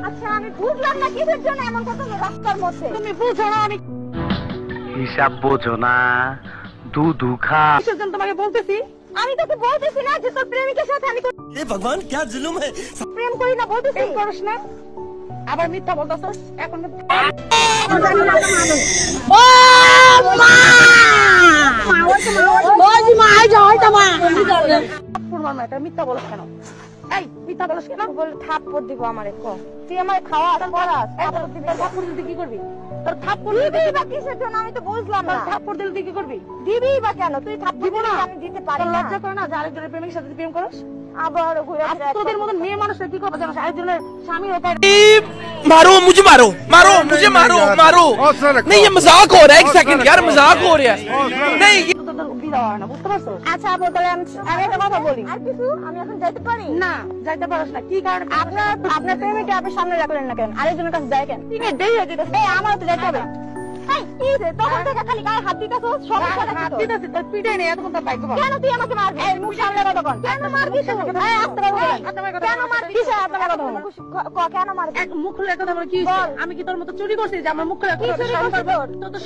আচ্ছা আমি বুঝলাম না কিসের জন্য এমন কথা রাস্তার মধ্যে। তুমি বুঝো না আমি হিসাব বোঝো না, দুধু খা। কিসের জন্য তোমাকে বলতেছি। আমি তোকে বলতেছি না যে তোর প্রেমিকের সাথে আমি हे भगवान क्या जुल्म है। প্রেম করি না বলতেছি। প্রেম করিস না, আবার মিথ্যা বলতেছস। এখন মিথ্যা বলছ কেন? এই মিথ্যা বলছ কেন? বল থাপ্পড় দিব আমারে ক। তুই আমারে খাওয়া পড়াস। থাপ্পড় দিবি, থাপ্পড় দিলে তুই কি করবি? তোর থাপ্পড় দিবি বা কিসের জন্য আমি তো বুঝলাম না। থাপ্পড় দিলে তুই কি করবি? দিবি বা কেন? তুই থাপ্পড় দিব দিবি না। আমি দিতে পারি তোর না। লজ্জা করে না যে আরেকজনের প্রেমিকের সাথে তুই প্রেম করস? আবার ঘুরে ফিরে তোদের মতন মেয়ে মানুষরা কি করবে জানো? আরেকজনের স্বামী হতে मारो मुझे मारो मारो मुझे मारो मारो नहीं ये मजाक हो रहा है एक सेकंड यार मजाक हो रहा है नहीं তোদের বিয়ে হয় না, বুঝতে পারছো? আচ্ছা আপু তাহলে আমি একটা কথা বলি। আর কিছু আমি এখন যাইতে পারি না যাইতে পারছ না, কি কারণে? আপনার প্রেমিকে আপনি সামনে রাখলেন না কেন? আরেকজনের কাছে যায় কেন? ঠিক আছে দেরি হয়ে যেতেছে। এই আমার তো যাইতে হবে। এই কি রে তখন থেকে খালি গায়ে হাত দিতেছস? সমস্যাটা কি তোর? দিতেছি তোর পিটাই নেই এতক্ষণ তোর বাইক বল। কেন তুই আমাকে মারবি? এই মুখ সামলে কথা বল। কেন মারবি তুই? এই আস্তে কথা বল। কেন মারবি? কিসে আপনার কথা বল? কেন মারবি? এক মুখ খুলে কথা বলে কি হইছে? আমি কি তোর মতো চুরি করছি যে আমার মুখ খুলে কি চুরি করছিস তোর? তোর তো